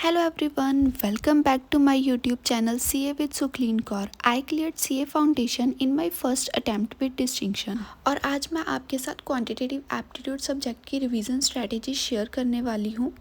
Hello everyone, welcome back to my YouTube channel CA with Sucleen Kaur. I cleared CA Foundation in my first attempt with distinction. और आज मैं आपके साथ quantitative aptitude subject की revision strategy share करने वाली हूँ।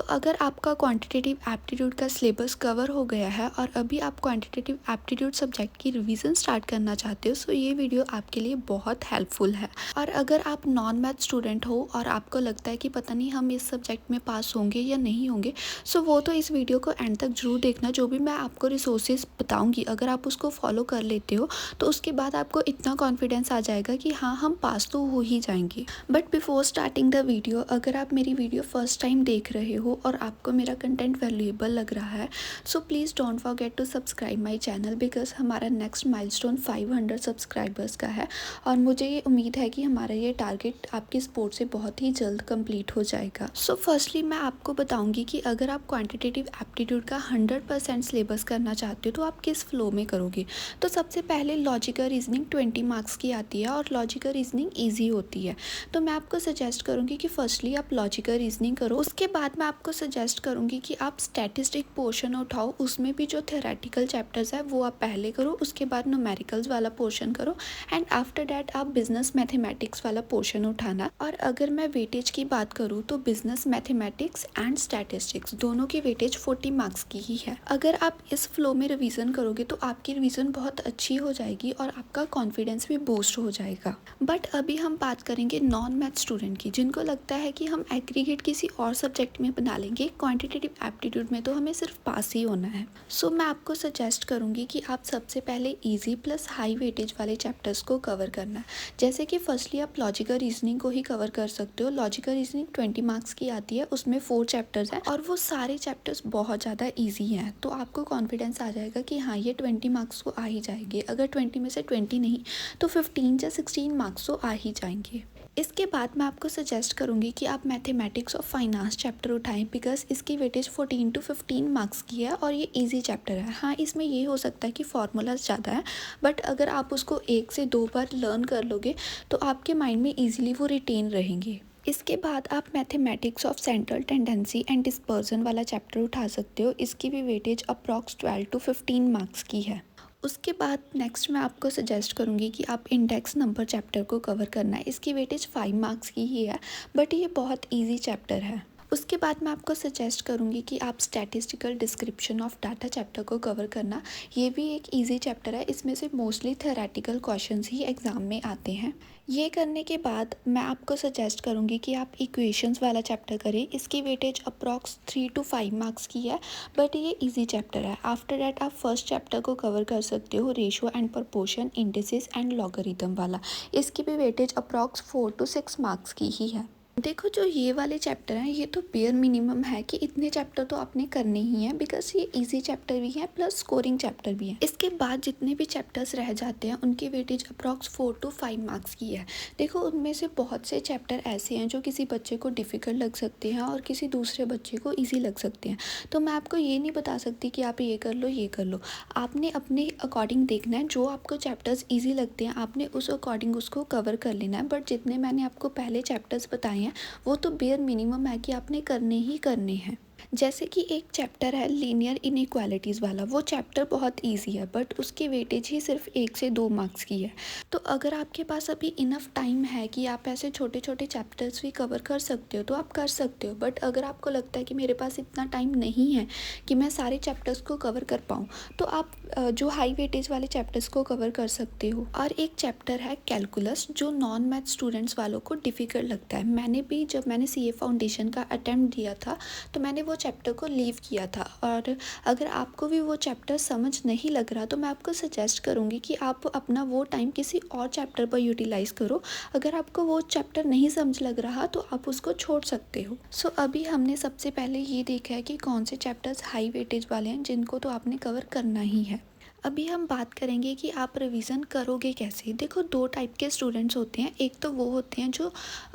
अगर आपका क्वांटिटेटिव एप्टीट्यूड का सिलेबस कवर हो गया है और अभी आप क्वांटिटेटिव एप्टीट्यूड सब्जेक्ट की रिवीजन स्टार्ट करना चाहते हो, ये वीडियो आपके लिए बहुत हेल्पफुल है। और अगर आप नॉन मैथ स्टूडेंट हो और आपको लगता है कि पता नहीं हम इस सब्जेक्ट में पास होंगे या नहीं होंगे, वो तो इस वीडियो को एंड तक जरूर देखना। जो भी मैं आपको रिसोर्सेज बताऊंगी, अगर आप उसको फॉलो कर लेते हो तो उसके बाद आपको इतना कॉन्फिडेंस आ जाएगा कि हाँ, हम पास तो हो ही जाएंगे। But before starting the video, अगर आप मेरी वीडियो फर्स्ट टाइम देख रहे हो और आपको मेरा कंटेंट वैल्यूएबल लग रहा है, please don't forget to subscribe my channel, because हमारा नेक्स्ट माइलस्टोन 500 सब्सक्राइबर्स का है और मुझे ये उम्मीद है कि हमारा ये टारगेट आपकी सपोर्ट से बहुत ही जल्द कंप्लीट हो जाएगा। फर्स्टली मैं आपको बताऊंगी कि अगर आप क्वांटिटेटिव एप्टीट्यूड का 100% सिलेबस करना चाहते हो तो आप किस फ्लो में करोगे। तो सबसे पहले लॉजिकल रीजनिंग 20 मार्क्स की आती है और लॉजिकल रीजनिंग ईजी होती है। तो मैं आपको सजेस्ट करूँगी कि फर्स्टली आप लॉजिकल रीजनिंग करो। उसके बाद मैं आपको सजेस्ट करूँगी कि आप स्टैटिस्टिक पोर्शन उठाओ, उसमें भी जो थ्योरेटिकल चैप्टर्स है वो आप पहले करो, उसके बाद न्यूमेरिकल्स वाला पोर्शन करो एंड आफ्टर डैट आप बिजनेस मैथमेटिक्स वाला पोर्शन उठाना। और अगर मैं वेटेज की बात करूँ तो बिजनेस मैथमेटिक्स एंड स्टैटिस्टिक्स दोनों की वेटेज 40 मार्क्स की ही है। अगर आप इस फ्लो में रिवीजन करोगे तो आपकी रिवीजन बहुत अच्छी हो जाएगी और आपका कॉन्फिडेंस भी बूस्ट हो जाएगा। बट अभी हम बात करेंगे नॉन मैथ स्टूडेंट की, जिनको लगता है कि हम एग्रीगेट किसी और सब्जेक्ट में बना लेंगे, क्वांटिटेटिव एप्टीट्यूड में तो हमें सिर्फ पास ही होना है। मैं आपको सजेस्ट करूँगी कि आप सबसे पहले ईजी प्लस हाई वेटेज वाले चैप्टर्स को कवर करना है। जैसे कि फर्स्टली आप लॉजिकल रीजनिंग को ही कवर कर सकते हो। लॉजिकल रीजनिंग 20 मार्क्स की आती है, उसमें 4 चैप्टर्स हैं और वो सारे चैप्टर्स बहुत ज़्यादा इजी हैं। तो आपको कॉन्फिडेंस आ जाएगा कि हाँ, ये 20 मार्क्स को आ ही जाएंगे। अगर 20 में से 20 नहीं तो 15 या 16 मार्क्स तो आ ही जाएंगे। इसके बाद मैं आपको सजेस्ट करूँगी कि आप मैथमेटिक्स और फाइनेंस चैप्टर उठाएं, बिकॉज इसकी वेटेज 14 to 15 मार्क्स की है और ये इजी चैप्टर है। हाँ, इसमें ये हो सकता है कि फार्मूलाज ज़्यादा है, बट अगर आप उसको 1 से 2 बार लर्न कर लोगे तो आपके माइंड में ईजिली वो रिटेन रहेंगे। इसके बाद आप mathematics of central tendency and dispersion वाला चैप्टर उठा सकते हो। इसकी भी वेटेज अप्रॉक्स 12 to 15 मार्क्स की है। उसके बाद नेक्स्ट मैं आपको सजेस्ट करूँगी कि आप इंडेक्स नंबर चैप्टर को कवर करना है। इसकी वेटेज 5 मार्क्स की ही है, बट ये बहुत इजी चैप्टर है। उसके बाद मैं आपको सजेस्ट करूँगी कि आप statistical description of data chapter को कवर करना। ये भी एक इजी चैप्टर है, इसमें से मोस्टली थ्योरेटिकल क्वेश्चंस ही एग्ज़ाम में आते हैं। ये करने के बाद मैं आपको सजेस्ट करूँगी कि आप इक्वेशंस वाला चैप्टर करें। इसकी वेटेज अप्रॉक्स 3 to 5 मार्क्स की है, बट ये इजी चैप्टर है। आफ्टर डैट आप फर्स्ट चैप्टर को कवर कर सकते हो, ratio and proportion, indices and logarithm वाला। इसकी भी वेटेज अप्रॉक्स 4 to 6 मार्क्स की ही है। देखो, जो ये वाले चैप्टर हैं ये तो बेयर मिनिमम है कि इतने चैप्टर तो आपने करने ही हैं, बिकॉज ये इजी चैप्टर भी हैं प्लस स्कोरिंग चैप्टर भी हैं। इसके बाद जितने भी चैप्टर्स रह जाते हैं उनकी वेटेज अप्रॉक्स 4 to 5 मार्क्स की है। देखो, उनमें से बहुत से चैप्टर ऐसे हैं जो किसी बच्चे को डिफ़िकल्ट लग सकते हैं और किसी दूसरे बच्चे को ईजी लग सकते हैं। तो मैं आपको ये नहीं बता सकती कि आप ये कर लो ये कर लो। आपने अपने अकॉर्डिंग देखना है, जो आपको चैप्टर्स ईजी लगते हैं आपने उस अकॉर्डिंग उसको कवर कर लेना है। बट जितने मैंने आपको पहले चैप्टर्स बताए हैं वो तो बेयर मिनिमम है कि आपने करने ही करने हैं। जैसे कि एक चैप्टर है लीनियर इनइक्वालिटीज़ वाला, वो चैप्टर बहुत इजी है बट उसकी वेटेज ही सिर्फ 1 से 2 मार्क्स की है। तो अगर आपके पास अभी इनफ टाइम है कि आप ऐसे छोटे छोटे चैप्टर्स भी कवर कर सकते हो तो आप कर सकते हो। बट अगर आपको लगता है कि मेरे पास इतना टाइम नहीं है कि मैं सारे चैप्टर्स को कवर कर पाऊँ, तो आप जो हाई वेटेज वाले चैप्टर्स को कवर कर सकते हो। और एक चैप्टर है कैलकुलस, जो नॉन मैथ स्टूडेंट्स वालों को डिफ़िकल्ट लगता है। मैंने भी जब मैंने CA फाउंडेशन का अटैम्प्ट दिया था तो मैंने वो चैप्टर को लीव किया था। और अगर आपको भी वो चैप्टर समझ नहीं लग रहा तो मैं आपको सजेस्ट करूँगी कि आप अपना वो टाइम किसी और चैप्टर पर यूटिलाइज़ करो। अगर आपको वो चैप्टर नहीं समझ लग रहा तो आप उसको छोड़ सकते हो। अभी हमने सबसे पहले ये देखा है कि कौन से चैप्टर्स हाई वेटेज वाले हैं जिनको तो आपने कवर करना ही है। अभी हम बात करेंगे कि आप रिवीजन करोगे कैसे। देखो, दो टाइप के स्टूडेंट्स होते हैं। एक तो वो होते हैं जो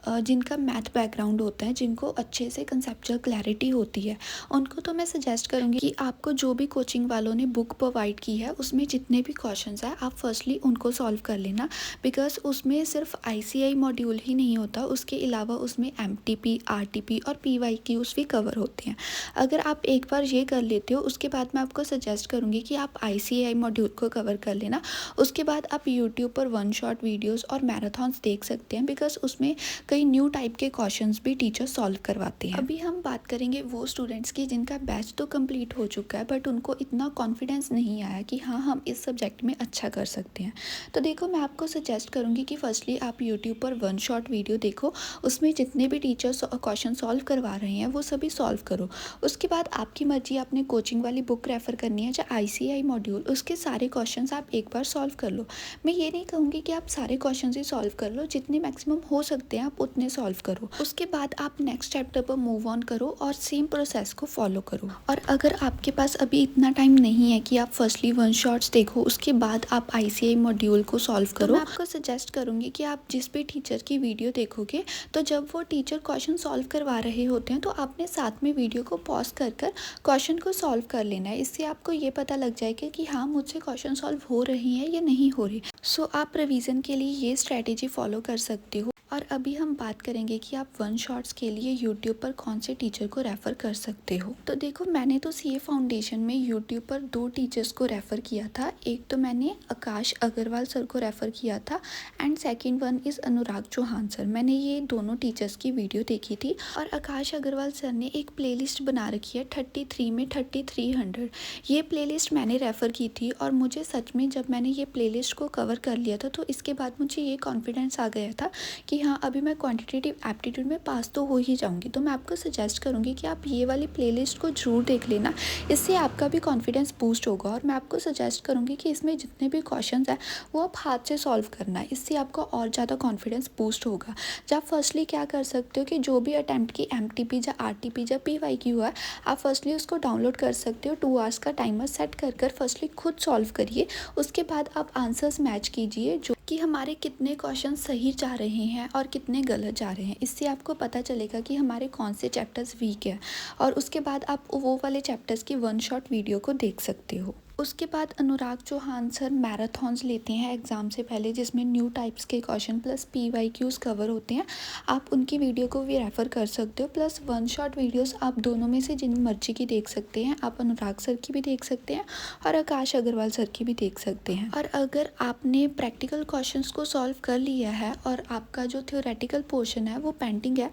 जिनका मैथ बैकग्राउंड होता है, जिनको अच्छे से कंसेप्चुअल क्लैरिटी होती है। उनको तो मैं सजेस्ट करूँगी कि आपको जो भी कोचिंग वालों ने बुक प्रोवाइड की है उसमें जितने भी क्वेश्चंस हैं आप फर्स्टली उनको सॉल्व कर लेना। बिकॉज उसमें सिर्फ ICI मॉड्यूल ही नहीं होता, उसके अलावा उसमें MTP, RTP और PYQs भी कवर होते हैं। अगर आप एक बार ये कर लेते हो, उसके बाद मैं आपको सजेस्ट करूँगी कि आप ICI मॉड्यूल को कवर कर लेना। उसके बाद आप यूट्यूब पर वन शॉट वीडियोस और मैराथन्स देख सकते हैं, बिकॉज उसमें कई न्यू टाइप के क्वेश्चंस भी टीचर सॉल्व करवाते हैं। अभी हम बात करेंगे वो स्टूडेंट्स की जिनका बैच तो कंप्लीट हो चुका है, बट उनको इतना कॉन्फिडेंस नहीं आया कि हाँ, हम इस सब्जेक्ट में अच्छा कर सकते हैं। तो देखो, मैं आपको सजेस्ट करूँगी कि फर्स्टली आप यूट्यूब पर वन शॉट वीडियो देखो, उसमें जितने भी टीचर्स क्वेश्चन सॉल्व करवा रहे हैं वो सभी सॉल्व करो। उसके बाद आपकी मर्जी, आपने कोचिंग वाली बुक रेफ़र करनी है या ICI मॉड्यूल, उसके सारे क्वेश्चंस आप एक बार सॉल्व कर लो। मैं ये नहीं कहूँगी कि आप सारे क्वेश्चंस ही सॉल्व कर लो, जितने मैक्सिमम हो सकते हैं आप उतने सॉल्व करो। उसके बाद आप नेक्स्ट चैप्टर पर मूव ऑन करो और सेम प्रोसेस को फॉलो करो। और अगर आपके पास अभी इतना टाइम नहीं है कि आप फर्स्टली वन शॉट्स देखो, उसके बाद आप ICI मॉड्यूल को सॉल्व करो, तो मैं आपको सजेस्ट करूँगी कि आप जिस भी टीचर की वीडियो देखोगे, तो जब वो टीचर क्वेश्चन सॉल्व करवा रहे होते हैं तो आपने साथ में वीडियो को पॉज कर क्वेश्चन को सॉल्व कर लेना है। इससे आपको ये पता लग जाएगा कि हाँ, मुझसे क्वेश्चन सॉल्व हो रही है या नहीं हो रही। सो आप रिवीजन के लिए ये स्ट्रेटेजी फॉलो कर सकते हो। और अभी हम बात करेंगे कि आप वन शॉट्स के लिए यूट्यूब पर कौन से टीचर को रेफ़र कर सकते हो। तो देखो, मैंने तो CA फाउंडेशन में यूट्यूब पर 2 टीचर्स को रेफ़र किया था। एक तो मैंने आकाश अग्रवाल सर को रेफ़र किया था and second one is Anurag Chauhan sir. मैंने ये दोनों टीचर्स की वीडियो देखी थी और आकाश अग्रवाल सर ने एक प्लेलिस्ट बना रखी है 33 में 3300। ये प्लेलिस्ट मैंने रेफ़र की थी और मुझे सच में जब मैंने ये प्लेलिस्ट को कवर कर लिया था तो इसके बाद मुझे ये कॉन्फिडेंस आ गया था कि हाँ, अभी मैं क्वांटिटेटिव एप्टीट्यूड में पास तो हो ही जाऊंगी। तो मैं आपको सजेस्ट करूंगी कि आप ये वाली प्लेलिस्ट को ज़रूर देख लेना, इससे आपका भी कॉन्फिडेंस बूस्ट होगा। और मैं आपको सजेस्ट करूंगी कि इसमें जितने भी क्वेश्चंस हैं वो आप हाथ से सॉल्व करना है, इससे आपका और ज़्यादा कॉन्फिडेंस बूस्ट होगा। जब फर्स्टली क्या कर सकते हो कि जो भी अटैम्प्ट की MTP या RTP या PYQ है, आप फर्स्टली उसको डाउनलोड कर सकते हो। 2 आवर्स का टाइमर सेट कर फर्स्टली खुद सॉल्व करिए। उसके बाद आप आंसर्स मैच कीजिए जो कि हमारे कितने क्वेश्चन सही जा रहे हैं और कितने गलत जा रहे हैं। इससे आपको पता चलेगा कि हमारे कौन से चैप्टर्स वीक है और उसके बाद आप वो वाले चैप्टर्स की वन शॉट वीडियो को देख सकते हो। उसके बाद अनुराग चौहान सर मैराथन्स लेते हैं एग्ज़ाम से पहले, जिसमें न्यू टाइप्स के क्वेश्चन प्लस PYQs कवर होते हैं। आप उनकी वीडियो को भी रेफ़र कर सकते हो। प्लस वन शॉट वीडियोस आप दोनों में से जिन मर्जी की देख सकते हैं। आप अनुराग सर की भी देख सकते हैं और आकाश अग्रवाल सर की भी देख सकते हैं। और अगर आपने प्रैक्टिकल क्वेश्चंस को सॉल्व कर लिया है और आपका जो थ्योरेटिकल पोर्शन है वो पेंडिंग है,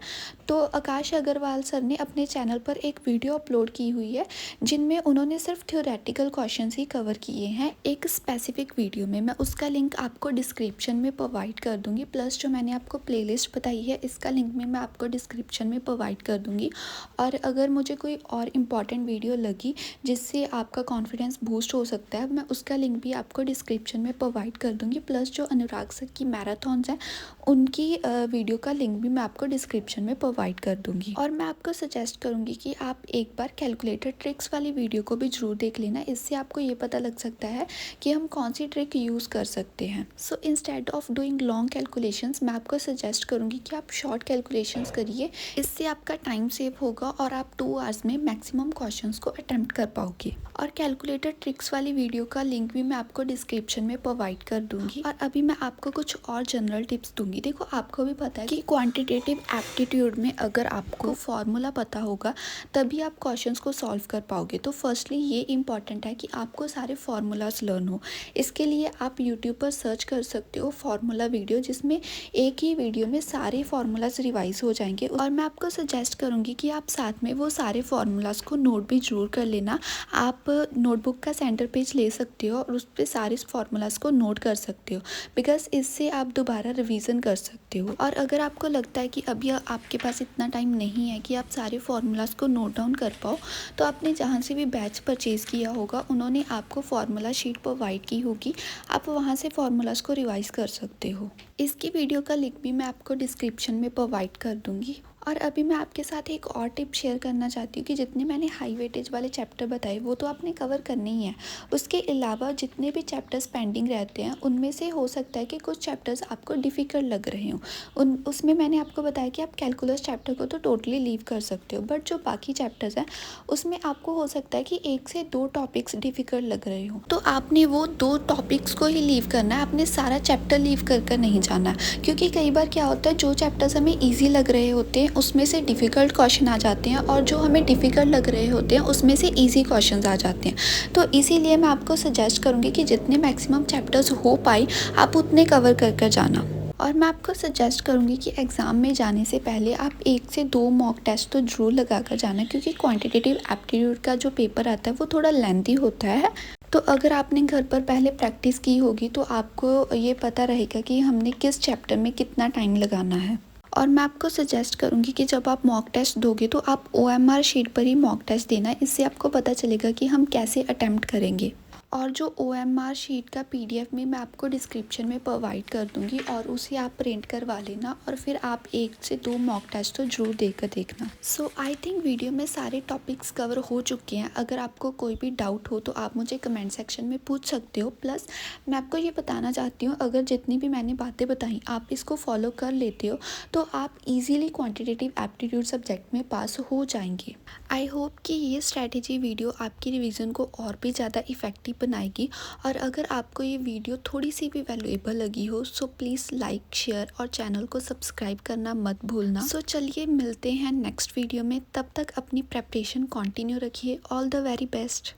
तो आकाश अग्रवाल सर ने अपने चैनल पर एक वीडियो अपलोड की हुई है जिनमें उन्होंने सिर्फ थ्योरेटिकल क्वेश्चन ही कवर किए हैं एक स्पेसिफिक वीडियो में। मैं उसका लिंक आपको डिस्क्रिप्शन में प्रोवाइड कर दूंगी। प्लस जो मैंने आपको प्लेलिस्ट बताई है, इसका लिंक में मैं आपको डिस्क्रिप्शन में प्रोवाइड कर दूंगी। और अगर मुझे कोई और इम्पॉर्टेंट वीडियो लगी जिससे आपका कॉन्फिडेंस बूस्ट हो सकता है, मैं उसका लिंक भी आपको डिस्क्रिप्शन में प्रोवाइड कर दूंगी। प्लस जो अनुराग सर की मैराथन्स हैं उनकी वीडियो का लिंक भी मैं आपको डिस्क्रिप्शन में प्रोवाइड कर दूंगी। और मैं आपको सजेस्ट करूंगी कि आप एक बार कैलकुलेटर ट्रिक्स वाली वीडियो को भी जरूर देख लेना। इससे आपको ये पता लग सकता है कि हम कौन सी ट्रिक यूज़ कर सकते हैं। So instead of doing long calculations, मैं आपको सजेस्ट करूंगी कि आप शॉर्ट कैलकुलेशंस करिए। इससे आपका टाइम सेव होगा और आप 2 आवर्स में मैक्सिमम क्वेश्चंस को अटेम्प्ट कर पाओगे। और कैलकुलेटर ट्रिक्स वाली वीडियो का लिंक भी मैं आपको डिस्क्रिप्शन में प्रोवाइड कर दूंगी। और अभी मैं आपको कुछ और जनरल टिप्स दूंगी। देखो, आपको भी पता है कि क्वांटिटेटिव एप्टीट्यूड में अगर आपको फॉर्मूला पता होगा तभी आप क्वेश्चंस को सॉल्व कर पाओगे। तो फर्स्टली ये इंपॉर्टेंट है कि आपको सारे फार्मूलाज लर्न हो। इसके लिए आप यूट्यूब पर सर्च कर सकते हो फार्मूला वीडियो, जिसमें एक ही वीडियो में सारे फार्मूलाज रिवाइज हो जाएंगे। और मैं आपको सजेस्ट करूंगी कि आप साथ में वो सारे फार्मूलाज को नोट भी जरूर कर लेना। आप नोटबुक का सेंटर पेज ले सकते हो और उस पर सारे फार्मूलाज को नोट कर सकते हो, बिकॉज इससे आप दोबारा रिवीजन कर सकते हो। और अगर आपको लगता है कि अभी आपके पास इतना टाइम नहीं है कि आप सारे फार्मूलाज को नोट डाउन कर पाओ, तो आपने जहाँ से भी बैच परचेज़ किया होगा उन्होंने आपको फार्मूला शीट प्रोवाइड की होगी, आप वहाँ से फार्मूलाज को रिवाइज कर सकते हो। इसकी वीडियो का लिंक भी मैं आपको डिस्क्रिप्शन में प्रोवाइड कर दूँगी। और अभी मैं आपके साथ एक और टिप शेयर करना चाहती हूँ कि जितने मैंने हाई वेटेज वाले चैप्टर बताए वो तो आपने कवर करने ही हैं। उसके अलावा जितने भी चैप्टर्स पेंडिंग रहते हैं उनमें से हो सकता है कि कुछ चैप्टर्स आपको डिफ़िकल्ट लग रहे हों। उन उसमें मैंने आपको बताया कि आप कैलकुलस चैप्टर को तो टोटली लीव कर सकते हो, बट जो बाकी चैप्टर्स हैं उसमें आपको हो सकता है कि 1 से 2 टॉपिक्स डिफ़िकल्ट लग रहे हों। तो आपने वो 2 टॉपिक्स को ही लीव करना है, आपने सारा चैप्टर लीव कर नहीं जाना है। क्योंकि कई बार क्या होता है, जो चैप्टर्स हमें ईज़ी लग रहे होते हैं उसमें से डिफ़िकल्ट क्वेश्चन आ जाते हैं और जो हमें डिफ़िकल्ट लग रहे होते हैं उसमें से ईज़ी क्वेश्चंस आ जाते हैं। तो इसीलिए मैं आपको सजेस्ट करूँगी कि जितने मैक्सिमम चैप्टर्स हो पाए आप उतने कवर कर जाना। और मैं आपको सजेस्ट करूँगी कि एग्ज़ाम में जाने से पहले आप 1 से 2 मॉक टेस्ट तो ज़रूर लगा कर जाना, क्योंकि क्वांटिटेटिव एप्टीट्यूड का जो पेपर आता है वो थोड़ा लेंथी होता है। तो अगर आपने घर पर पहले प्रैक्टिस की होगी तो आपको ये पता रहेगा कि हमने किस चैप्टर में कितना टाइम लगाना है। और मैं आपको सजेस्ट करूँगी कि जब आप मॉक टेस्ट दोगे तो आप OMR शीट पर ही मॉक टेस्ट देना, इससे आपको पता चलेगा कि हम कैसे अटेम्प्ट करेंगे। और जो OMR शीट का PDF में मैं आपको डिस्क्रिप्शन में प्रोवाइड कर दूँगी और उसे आप प्रिंट करवा लेना और फिर आप 1 से 2 मॉक टेस्ट तो ज़रूर देकर देखना। सो आई थिंक वीडियो में सारे टॉपिक्स कवर हो चुके हैं। अगर आपको कोई भी डाउट हो तो आप मुझे कमेंट सेक्शन में पूछ सकते हो। प्लस मैं आपको ये बताना चाहती हूँ, अगर जितनी भी मैंने बातें बताई आप इसको फॉलो कर लेते हो तो आप ईज़िली क्वांटिटेटिव एप्टीट्यूड सब्जेक्ट में पास हो जाएंगे। आई होप कि ये स्ट्रैटेजी वीडियो आपकी रिवीजन को और भी ज़्यादा इफ़ेक्टिव बनाएगी। और अगर आपको ये वीडियो थोड़ी सी भी वैल्यूएबल लगी हो सो प्लीज़ लाइक, शेयर और चैनल को सब्सक्राइब करना मत भूलना। सो चलिए मिलते हैं नेक्स्ट वीडियो में, तब तक अपनी प्रेपरेशन कंटिन्यू रखिए। All the very best.